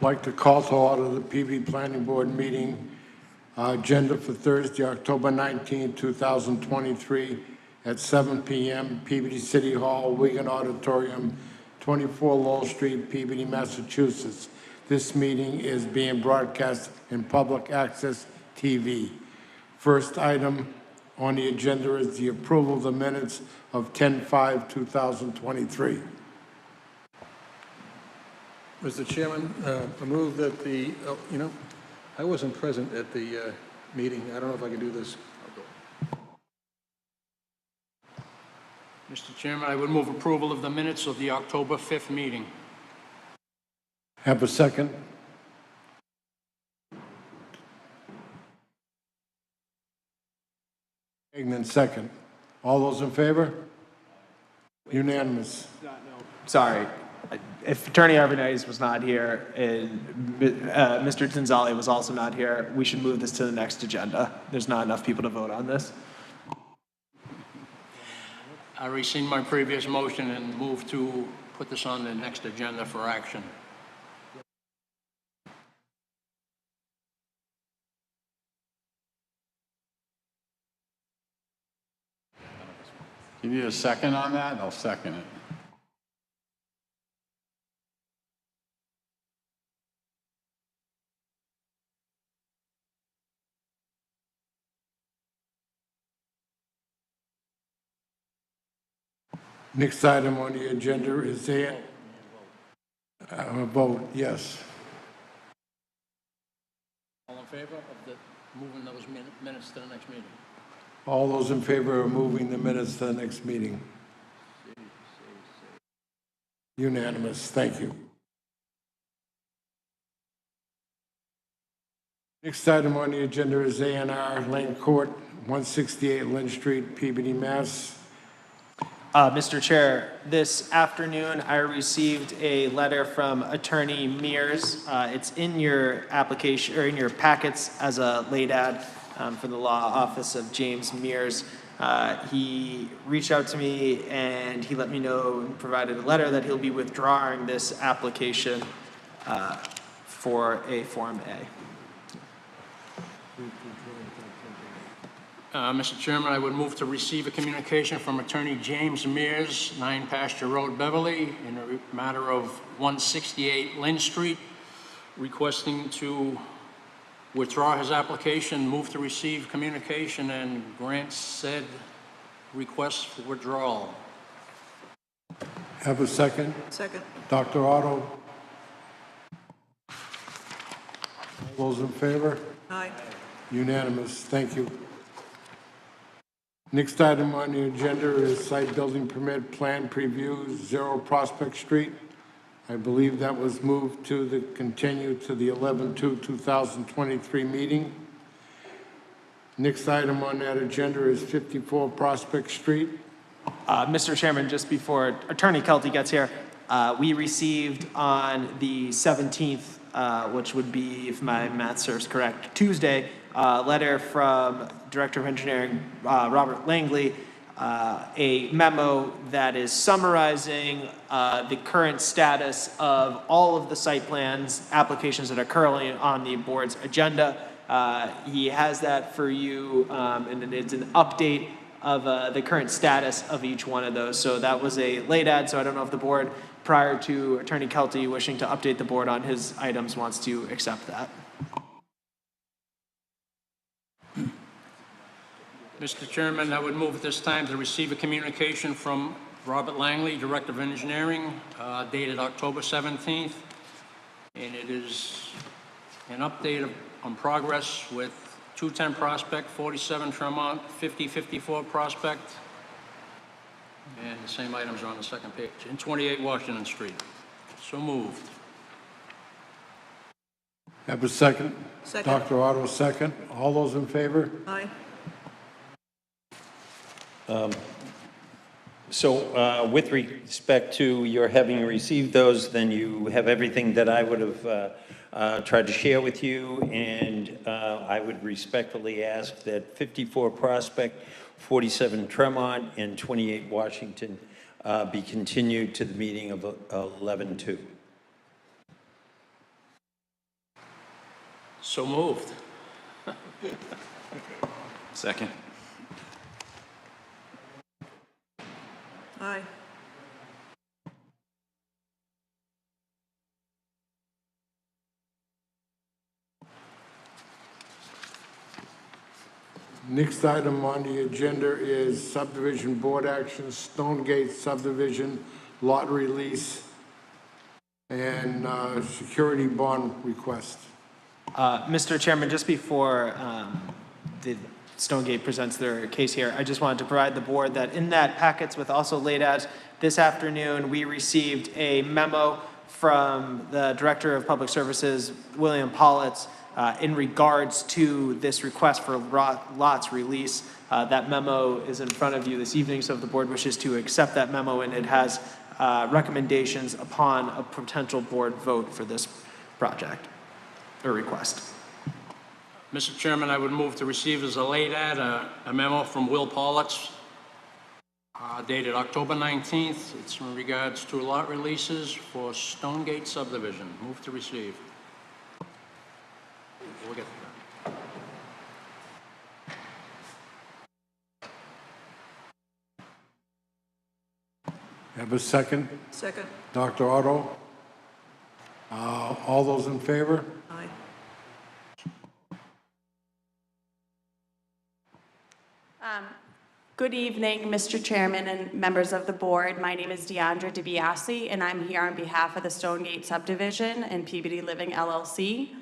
like to call to order the Peabody Planning Board meeting agenda for Thursday, October 19, 2023 at 7 p.m. Peabody City Hall, Wigan Auditorium, 24 Lowell Street, Peabody, Massachusetts. This meeting is being broadcast in public access TV. First item on the agenda is the approval of the minutes of 10/5/2023. Mr. Chairman, I move that I wasn't present at the meeting. I don't know if I can do this. Mr. Chairman, I would move approval of the minutes of the October 5th meeting. Have a second? Gagnon, second. All those in favor? Unanimous. Sorry, if Attorney Arvanites was not here and Mr. Tanzali was also not here, we should move this to the next agenda. There's not enough people to vote on this. I rescind my previous motion and move to put this on the next agenda for action. You need a second on that? I'll second it. Next item on the agenda is a vote, yes. All in favor of moving those minutes to the next meeting? All those in favor of moving the minutes to the next meeting? Unanimous, thank you. Next item on the agenda is A&R Lane Court, 168 Lynn Street, Peabody, Mass. Mr. Chair, this afternoon I received a letter from Attorney Mears. It's in your application or in your packets as a late ad for the law office of James Mears. He reached out to me and he let me know and provided a letter that he'll be withdrawing this application for a Form A. Mr. Chairman, I would move to receive a communication from Attorney James Mears, 9 Pasture Road, Beverly, in a matter of 168 Lynn Street, requesting to withdraw his application, move to receive communication, and grant said request for withdrawal. Have a second? Second. Dr. Otto? All those in favor? Aye. Unanimous, thank you. Next item on the agenda is site building permit plan preview, 0 Prospect Street. I believe that was moved to continue to the 11/2/2023 meeting. Next item on that agenda is 54 Prospect Street. Mr. Chairman, just before Attorney Kelty gets here, we received on the 17th, which would be, if my math serves correct, Tuesday, a letter from Director of Engineering Robert Langley, a memo that is summarizing the current status of all of the site plans applications that are currently on the board's agenda. He has that for you, and it's an update of the current status of each one of those. So that was a late ad, so I don't know if the board, prior to Attorney Kelty wishing to update the board on his items, wants to accept that. Mr. Chairman, I would move at this time to receive a communication from Robert Langley, Director of Engineering, dated October 17th. And it is an update on progress with 210 Prospect, 47 Tremont, 5054 Prospect. And the same items are on the second page. And 28 Washington Street. So moved. Have a second? Second. Dr. Otto, second. All those in favor? Aye. With respect to your having received those, then you have everything that I would have tried to share with you, and I would respectfully ask that 54 Prospect, 47 Tremont, and 28 Washington be continued to the meeting of 11/2. So moved. Second. Aye. Next item on the agenda is subdivision board action, Stonegate subdivision, lot release, and security bond request. Mr. Chairman, just before the Stonegate presents their case here, I just wanted to provide the board that in that packets with also laid out this afternoon, we received a memo from the Director of Public Services, William Politz, in regards to this request for lots release. That memo is in front of you this evening, so if the board wishes to accept that memo, and it has recommendations upon a potential board vote for this project or request. Mr. Chairman, I would move to receive as a late ad a memo from Will Politz dated October 19th. It's in regards to lot releases for Stonegate subdivision. Move to receive. We'll get to that. Have a second? Second. Dr. Otto? All those in favor? Aye. Good evening, Mr. Chairman and members of the board. My name is Deandra DiBiase, and I'm here on behalf of the Stonegate Subdivision and Peabody Living LLC.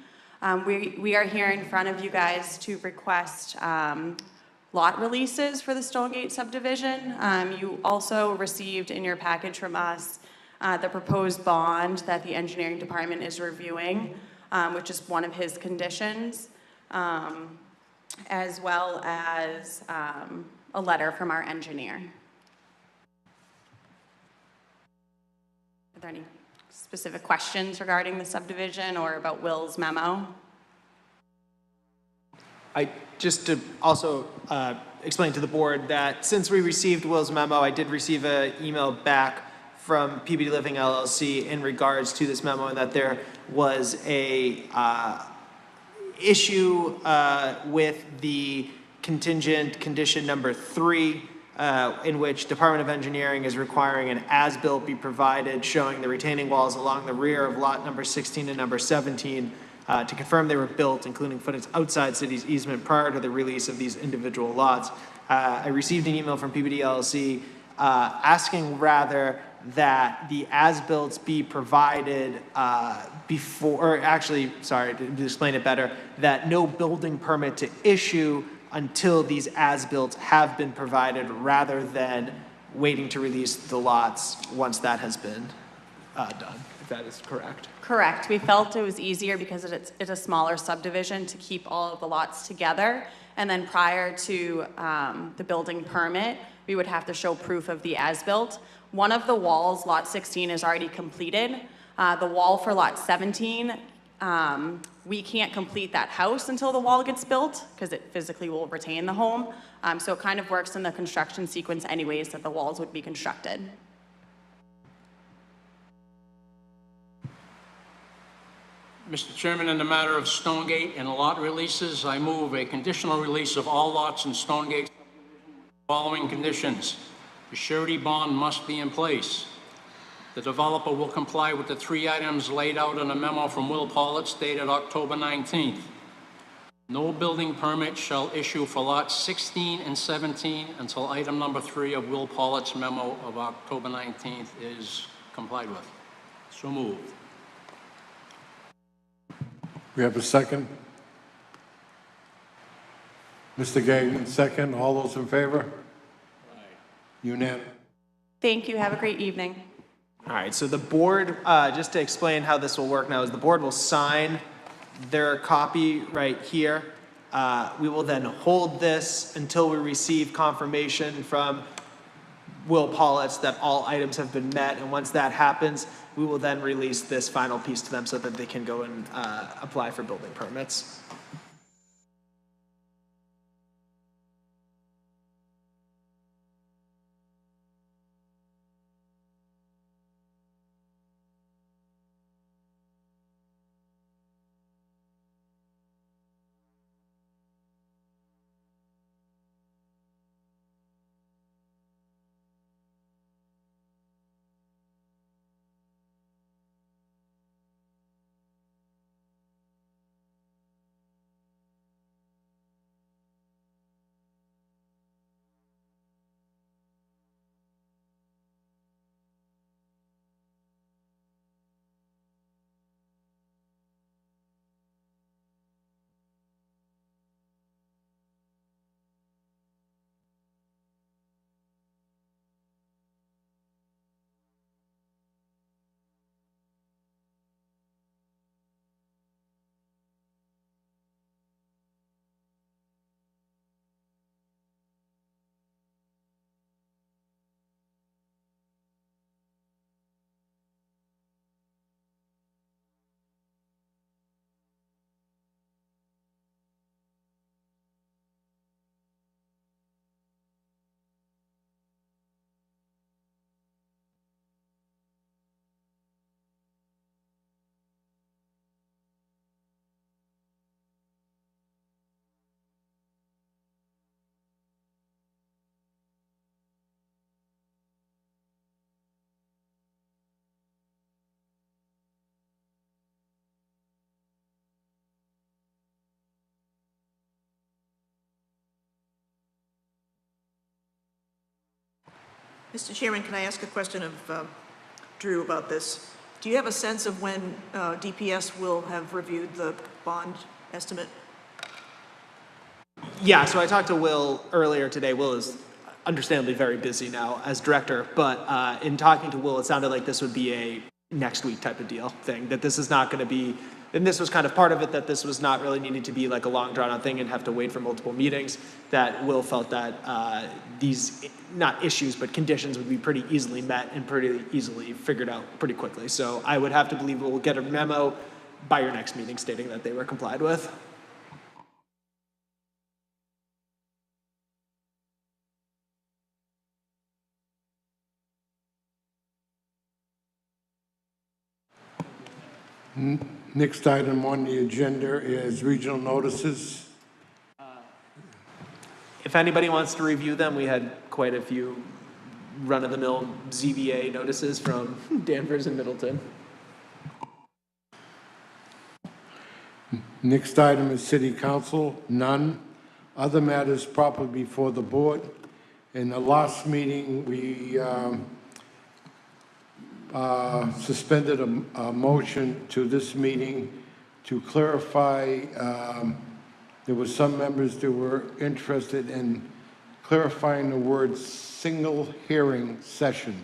We are here in front of you guys to request lot releases for the Stonegate Subdivision. You also received in your package from us the proposed bond that the engineering department is reviewing, which is one of his conditions, as well as a letter from our engineer. Are there any specific questions regarding the subdivision or about Will's memo? Just to also explain to the board that since we received Will's memo, I did receive an email back from Peabody Living LLC in regards to this memo, and that there was a issue with the contingent condition number 3, in which Department of Engineering is requiring an as-built be provided showing the retaining walls along the rear of lot number 16 and number 17 to confirm they were built, including footings outside city's easement prior to the release of these individual lots. I received an email from Peabody LLC asking rather that the as-builts be provided before, or actually, sorry, to explain it better, that no building permit to issue until these as-built have been provided, rather than waiting to release the lots once that has been done, if that is correct. Correct. We felt it was easier because it's a smaller subdivision to keep all of the lots together. And then prior to the building permit, we would have to show proof of the as-built. One of the walls, lot 16, is already completed. The wall for lot 17, we can't complete that house until the wall gets built because it physically will retain the home. So it kind of works in the construction sequence anyways that the walls would be constructed. Mr. Chairman, in the matter of Stonegate and lot releases, I move a conditional release of all lots in Stonegate following conditions. The surety bond must be in place. The developer will comply with the 3 items laid out in a memo from Will Politz dated October 19th. No building permit shall issue for lots 16 and 17 until item number 3 of Will Politz's memo of October 19th is complied with. So moved. We have a second? Mr. Gagnon, second. All those in favor? Unanimous. Thank you. Have a great evening. All right, so the board, just to explain how this will work now, is the board will sign their copy right here. We will then hold this until we receive confirmation from Will Politz that all items have been met, and once that happens, we will then release this final piece to them so that they can go and apply for building permits. Mr. Chairman, can I ask a question of Drew about this? Do you have a sense of when DPS will have reviewed the bond estimate? Yeah, so I talked to Will earlier today. Will is understandably very busy now as director, but in talking to Will, it sounded like this would be a next week type of deal thing, that this is not going to be, and this was kind of part of it, that this was not really needing to be like a long drawn out thing and have to wait for multiple meetings, that Will felt that these, not issues, but conditions would be pretty easily met and pretty easily figured out pretty quickly. So I would have to believe we'll get a memo by your next meeting stating that they were complied with. Next item on the agenda is regional notices. If anybody wants to review them, we had quite a few run-of-the-mill ZBA notices from Danvers and Middleton. Next item is city council, none. Other matters proper before the board. In the last meeting, we suspended a motion to this meeting to clarify, there were some members that were interested in clarifying the word single hearing session.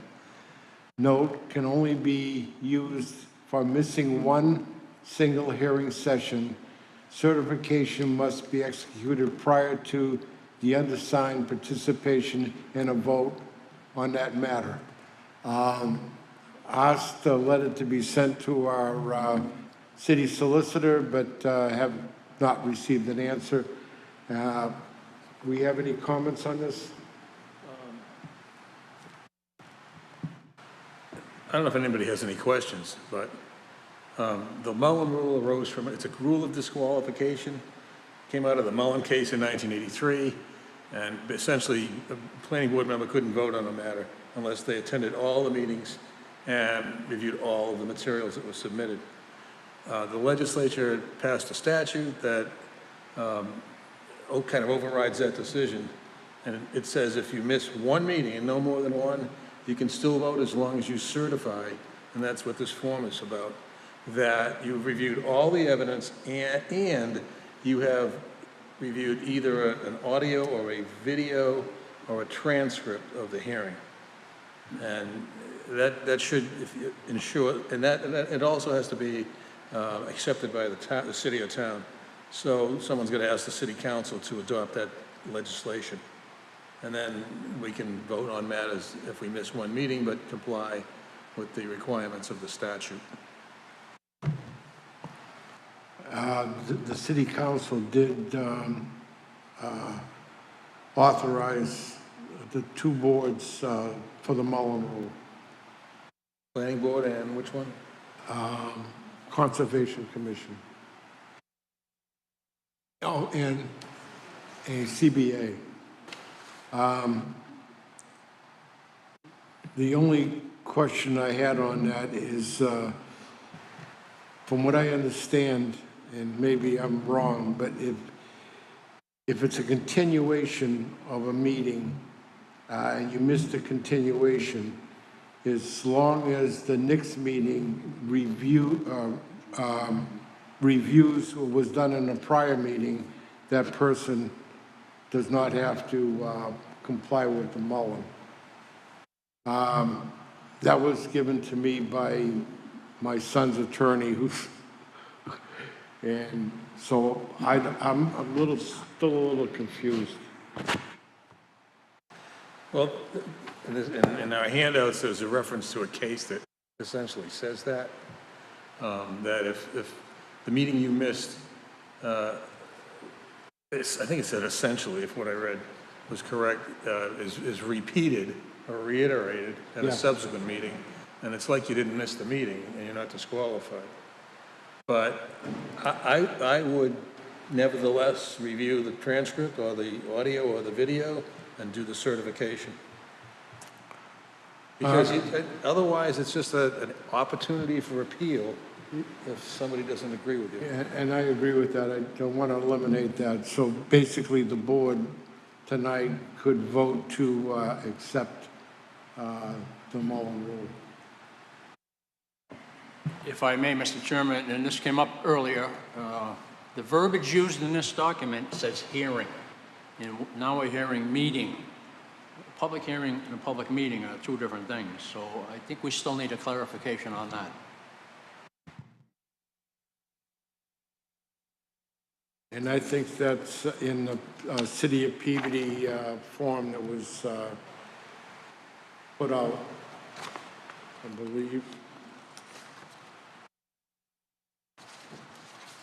Note can only be used for missing one single hearing session. Certification must be executed prior to the undersigned participation in a vote on that matter. Asked a letter to be sent to our city solicitor, but have not received an answer. We have any comments on this? I don't know if anybody has any questions, but the Mullen Rule arose from, it's a rule of disqualification, came out of the Mullen case in 1983, and essentially, a planning board member couldn't vote on a matter unless they attended all the meetings and reviewed all of the materials that were submitted. The legislature passed a statute that kind of overrides that decision, and it says if you miss one meeting and no more than one, you can still vote as long as you certify, and that's what this form is about, that you've reviewed all the evidence and you have reviewed either an audio or a video or a transcript of the hearing. And that should ensure, and that it also has to be accepted by the city or town. So someone's going to ask the city council to adopt that legislation. And then we can vote on matters if we miss one meeting, but comply with the requirements of the statute. The city council did authorize the two boards for the Mullen Rule. Planning board and which one? Conservation Commission. Oh, and a CBA. The only question I had on that is, from what I understand, and maybe I'm wrong, but if it's a continuation of a meeting and you missed a continuation, as long as the next meeting reviews what was done in a prior meeting, that person does not have to comply with the Mullen. That was given to me by my son's attorney, and so I'm still a little confused. Well, in our handouts, there's a reference to a case that essentially says that, that if the meeting you missed, I think it said essentially, if what I read was correct, is repeated or reiterated at a subsequent meeting, and it's like you didn't miss the meeting and you're not disqualified. But I would nevertheless review the transcript or the audio or the video and do the certification. Because otherwise, it's just an opportunity for appeal if somebody doesn't agree with you. And I agree with that. I don't want to eliminate that. So basically, the board tonight could vote to accept the Mullen Rule. If I may, Mr. Chairman, and this came up earlier, the verbiage used in this document says hearing, and now we're hearing meeting. A public hearing and a public meeting are two different things, so I think we still need a clarification on that. And I think that's in the City of Peabody form that was put out, I believe.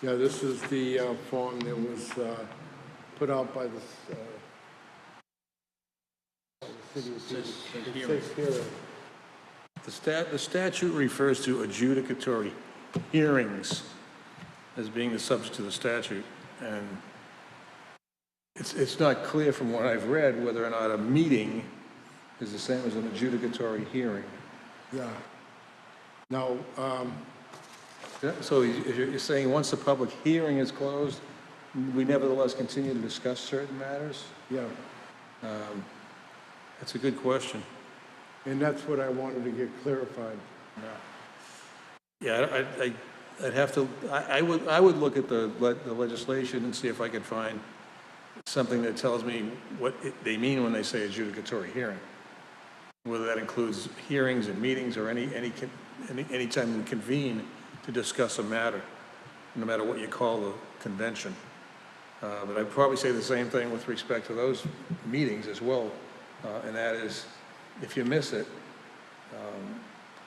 Yeah, this is the form that was put out by the City of Peabody. It says hearing. The statute refers to adjudicatory hearings as being the subject of the statute, and it's not clear from what I've read whether or not a meeting is the same as an adjudicatory hearing. Yeah. Now, Yeah, so you're saying once the public hearing is closed, we nevertheless continue to discuss certain matters? yeah, That's a good question. and that's what I wanted to get clarified. Yeah, I'd have to, I would look at the legislation and see if I could find something that tells me what they mean when they say adjudicatory hearing. Whether that includes hearings and meetings or any time we convene to discuss a matter, no matter what you call the convention. But I'd probably say the same thing with respect to those meetings as well, and that is, if you miss it,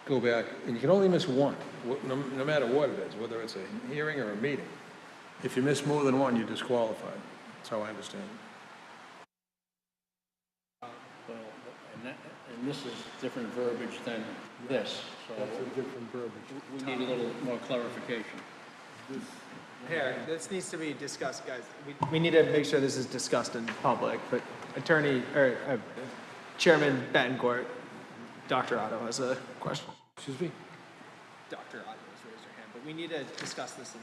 go back, and you can only miss one, no matter what it is, whether it's a hearing or a meeting. If you miss more than one, you're disqualified. That's how I understand it. Well, and this is different verbiage than this, so That's a different verbiage. we need a little more clarification. Here, this needs to be discussed, guys. We need to make sure this is discussed in public, but Chairman Betancourt, Dr. Otto has a question. Excuse me? Dr. Otto has raised her hand, but we need to discuss this in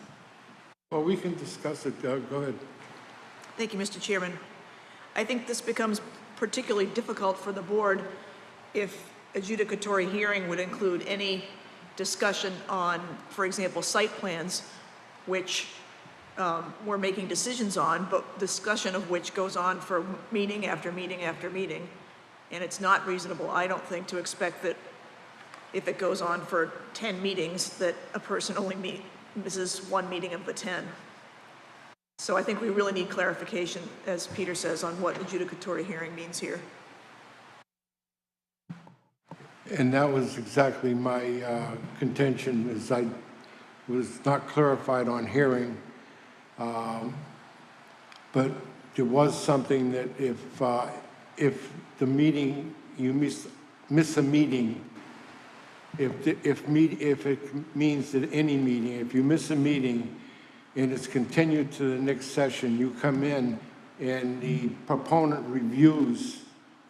Well, we can discuss it. Go ahead. Thank you, Mr. Chairman. I think this becomes particularly difficult for the board if adjudicatory hearing would include any discussion on, for example, site plans, which we're making decisions on, but discussion of which goes on for meeting after meeting after meeting. And it's not reasonable, I don't think, to expect that if it goes on for 10 meetings, that a person only misses one meeting of the 10. So I think we really need clarification, as Peter says, on what adjudicatory hearing means here. And that was exactly my contention, is I was not clarified on hearing. But there was something that if the meeting, you miss a meeting, if it means that any meeting, if you miss a meeting and it's continued to the next session, you come in and the proponent reviews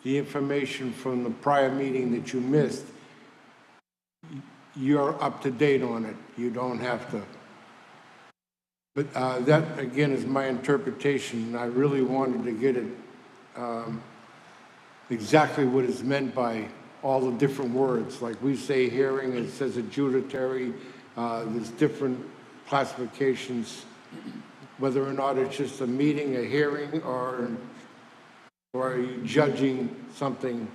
the information from the prior meeting that you missed, you're up to date on it. You don't have to. But that, again, is my interpretation. I really wanted to get it exactly what is meant by all the different words. Like we say hearing, it says adjudicatory. There's different classifications, whether or not it's just a meeting, a hearing, or are you judging something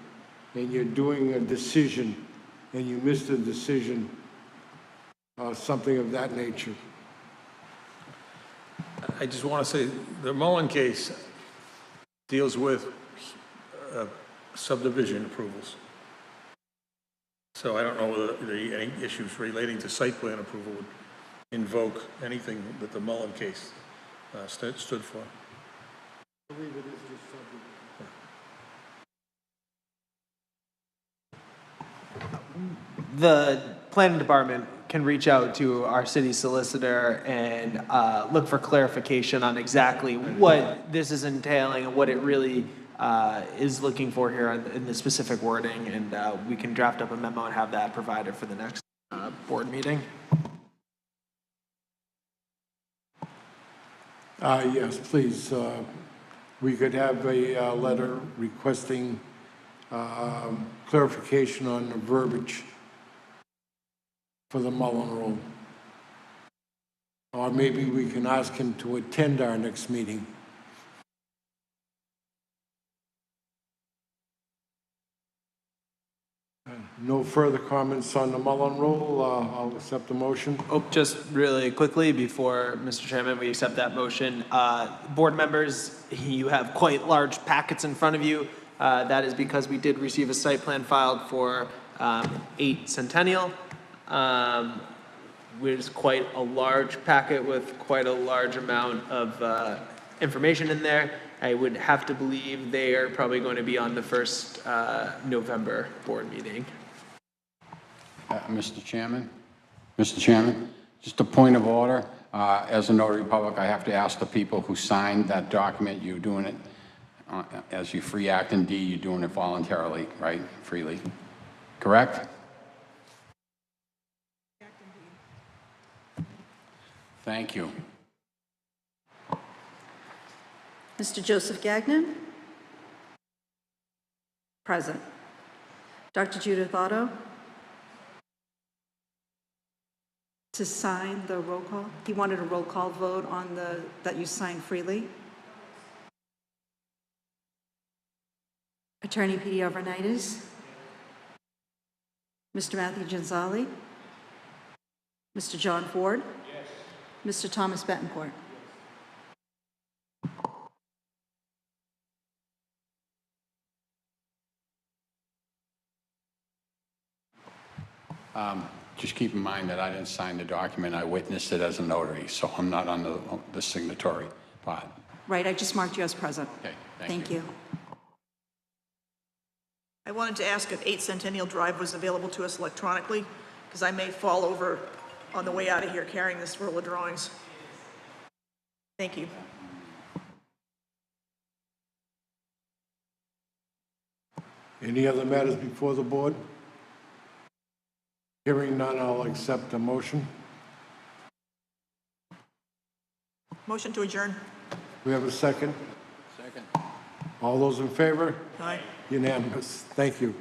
and you're doing a decision and you missed a decision, something of that nature. I just want to say, the Mullen case deals with subdivision approvals. So I don't know whether any issues relating to site plan approval would invoke anything that the Mullen case stood for. I believe it is just subdivision. the planning department can reach out to our city solicitor and look for clarification on exactly what this is entailing and what it really is looking for here in the specific wording, and we can draft up a memo and have that provided for the next board meeting. Yes, please. We could have a letter requesting clarification on the verbiage for the Mullen Rule. Or maybe we can ask him to attend our next meeting. No further comments on the Mullen Rule. I'll accept the motion. Oh, just really quickly before, Mr. Chairman, we accept that motion. Board members, you have quite large packets in front of you. That is because we did receive a site plan filed for 8 Centennial, which is quite a large packet with quite a large amount of information in there. I would have to believe they are probably going to be on the first November board meeting. Mr. Chairman? Mr. Chairman, just a point of order. As a notary public, I have to ask the people who signed that document, you're doing it as you free act and D, you're doing it voluntarily, right? Freely. Correct? Thank you. Mr. Joseph Gagnon? Present. Dr. Judith Otto? To sign the roll call? He wanted a roll call vote on that you signed freely? Attorney Petey Overnightis? Mr. Matthew Gonzalez? Mr. John Ford? Yes. Mr. Thomas Betancourt? Just keep in mind that I didn't sign the document. I witnessed it as a notary, so I'm not on the signatory part. Right, I just marked you as present. Okay, Thank you. I wanted to ask if 8 Centennial Drive was available to us electronically, because I may fall over on the way out of here carrying this roll of drawings. Thank you. Any other matters before the board? Hearing none, I'll accept the motion. Motion to adjourn. We have a second? Second. All those in favor? Aye. Unanimous. Thank you.